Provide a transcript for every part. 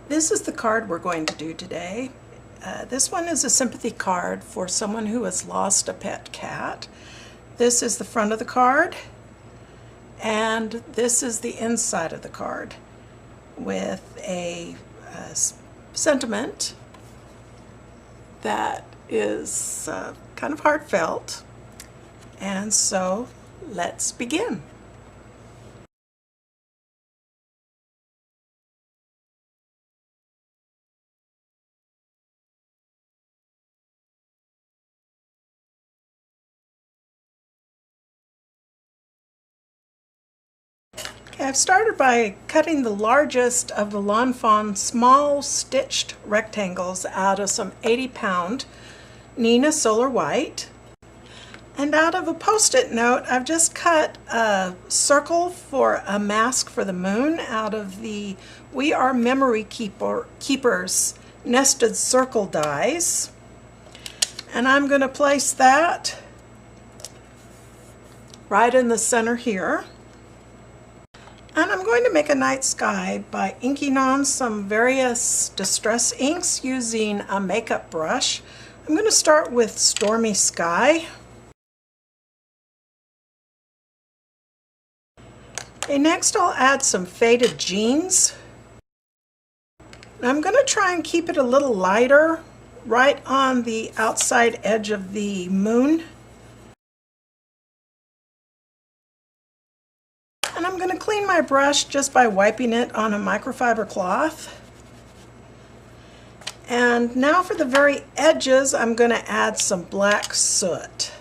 This is the card we're going to do today. This one is a sympathy card for someone who has lost a pet cat. This is the front of the card, and this is the inside of the card with a sentiment that is kind of heartfelt. And so let's begin. Okay, I've started by cutting the largest of the Lawn Fawn small stitched rectangles out of some 80-pound Nina Solar White. And out of a post-it note, I've just cut a circle for a mask for the moon out of the We Are Memory Keepers Nested Circle dies. And I'm going to place that right in the center here. And I'm going to make a night sky by inking on some various distress inks using a makeup brush. I'm going to start with Stormy Sky. Okay, next I'll add some faded jeans. I'm going to try and keep it a little lighter right on the outside edge of the moon. And I'm going to clean my brush just by wiping it on a microfiber cloth. And now for the very edges, I'm going to add some black soot.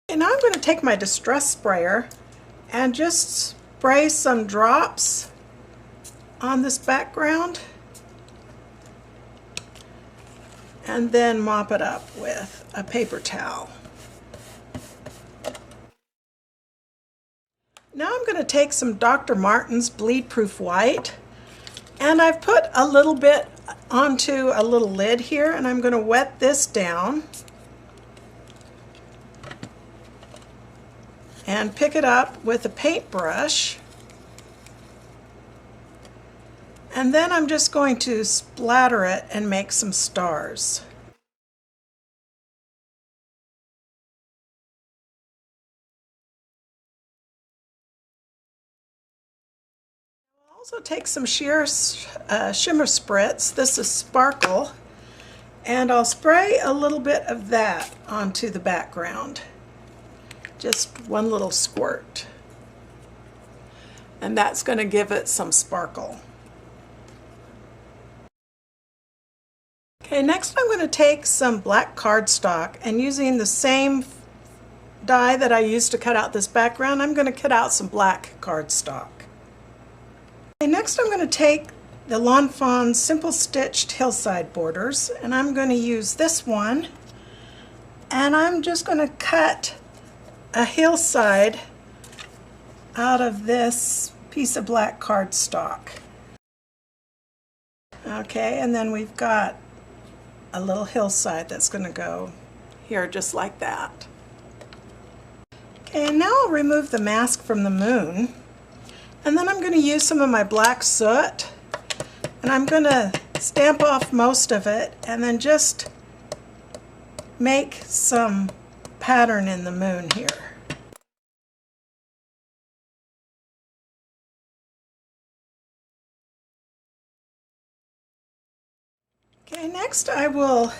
And now I'm going to take my distress sprayer and just spray some drops on this background and then mop it up with a paper towel. Now I'm going to take some Dr. Martin's Bleed Proof White, and I've put a little bit onto a little lid here, and I'm going to wet this down and pick it up with a paintbrush, and then I'm just going to splatter it and make some stars. Also take some Shimmer Spritz. This is Sparkle, and I'll spray a little bit of that onto the background. Just one little squirt. And that's going to give it some sparkle. Okay, next I'm going to take some black cardstock, and using the same die that I used to cut out this background, I'm going to cut out some black cardstock. Okay, next I'm going to take the Lawn Fawn Simple Stitched Hillside Borders, and I'm going to use this one, and I'm just going to cut a hillside out of this piece of black cardstock. Okay, and then we've got a little hillside that's going to go here just like that. Okay, and now I'll remove the mask from the moon. And then I'm going to use some of my black soot, and I'm going to stamp off most of it and then just make some pattern in the moon here. Okay, next I will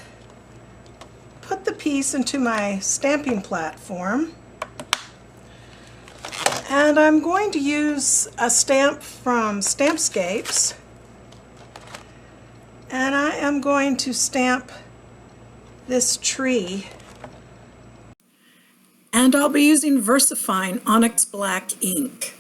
put the piece into my stamping platform. And I'm going to use a stamp from Stampscapes, and I am going to stamp this tree, and I'll be using Versafine Onyx Black ink.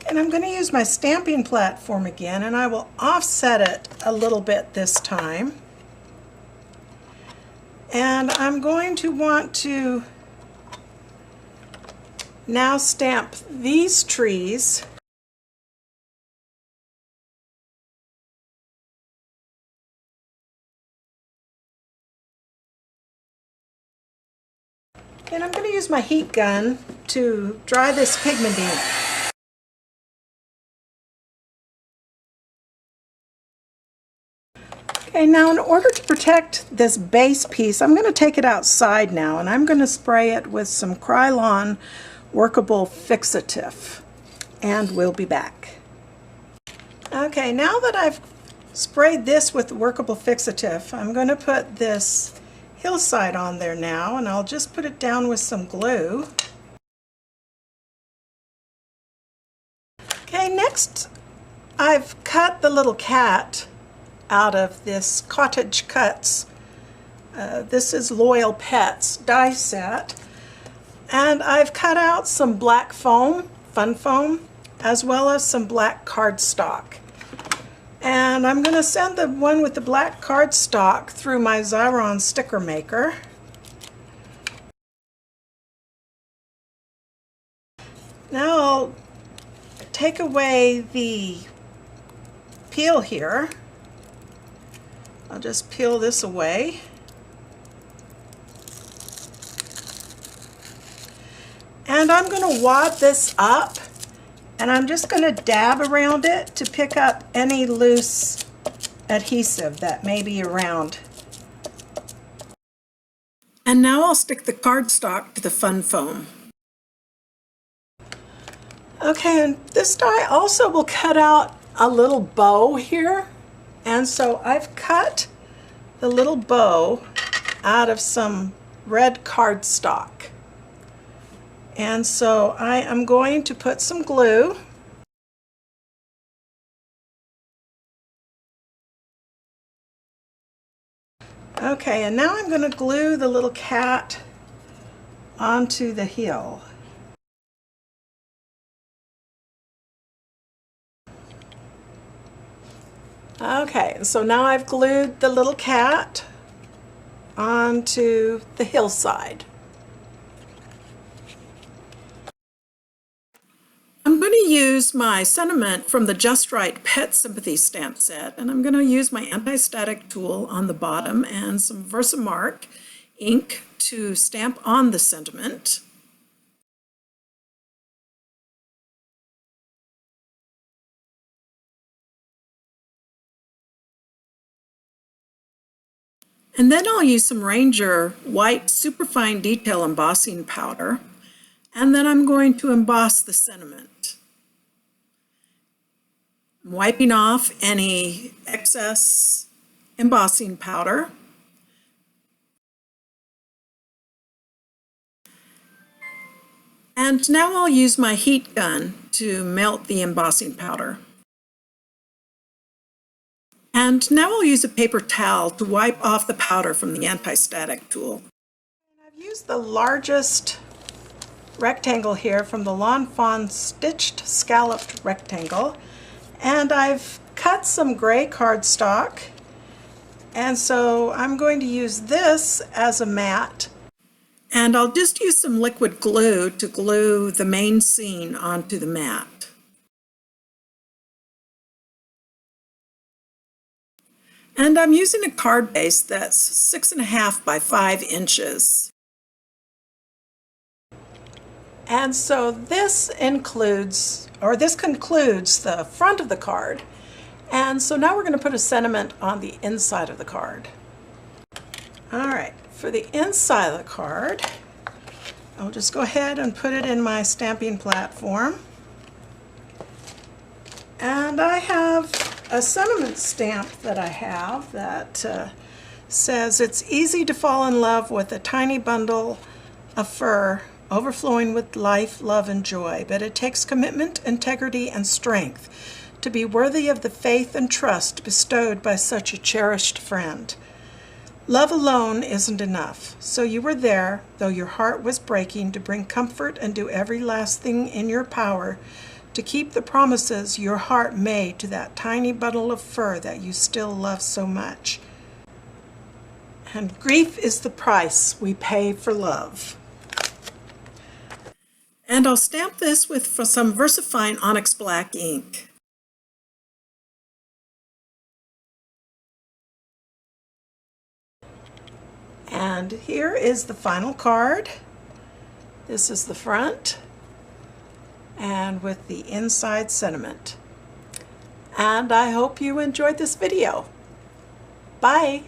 And I'm going to use my stamping platform again, and I will offset it a little bit this time. And I'm going to want to now stamp these trees And I'm going to use my heat gun to dry this pigment ink. Okay, now in order to protect this base piece, I'm going to take it outside now, and I'm going to spray it with some Krylon Workable Fixatif, and we'll be back. Okay, now that I've sprayed this with Workable Fixatif, I'm going to put this hillside on there now, and I'll just put it down with some glue. Okay, next I've cut the little cat out of this Cottage Cutz. This is Loyal Pets die set, and I've cut out some black foam, fun foam, as well as some black cardstock. And I'm going to send the one with the black cardstock through my Xyron sticker maker. Now I'll take away the peel here. I'll just peel this away. And I'm going to wad this up, and I'm just going to dab around it to pick up any loose adhesive that may be around. And now I'll stick the cardstock to the fun foam. Okay, and this die also will cut out a little bow here. And so I've cut the little bow out of some red cardstock. And so I am going to put some glue. Okay, and now I'm going to glue the little cat onto the heel. Okay, so now I've glued the little cat onto the hillside. I'm going to use my sentiment from the Just Rite Pet Sympathy stamp set, and I'm going to use my anti-static tool on the bottom and some Versamark ink to stamp on the sentiment. And then I'll use some Ranger white superfine detail embossing powder, and then I'm going to emboss the sentiment. I'm wiping off any excess embossing powder. And now I'll use my heat gun to melt the embossing powder. And now I'll use a paper towel to wipe off the powder from the anti-static tool. I've used the largest rectangle here from the Fawn stitched scalloped rectangle, and I've cut some gray cardstock, and so I'm going to use this as a mat, and I'll just use some liquid glue to glue the main scene onto the mat. And I'm using a card base that's 6.5 by 5 inches. And so this concludes the front of the card. And so now we're going to put a sentiment on the inside of the card. All right, for the inside of the card, I'll just go ahead and put it in my stamping platform. And I have a sentiment stamp that I have that says, "It's easy to fall in love with a tiny bundle of fur overflowing with life, love, and joy, but it takes commitment, integrity, and strength to be worthy of the faith and trust bestowed by such a cherished friend. Love alone isn't enough, so you were there, though your heart was breaking, to bring comfort and do every last thing in your power to keep the promises your heart made to that tiny bundle of fur that you still love so much. And grief is the price we pay for love." And I'll stamp this with some Versafine Onyx black ink. And here is the final card. This is the front, and with the inside sentiment. And I hope you enjoyed this video. Bye!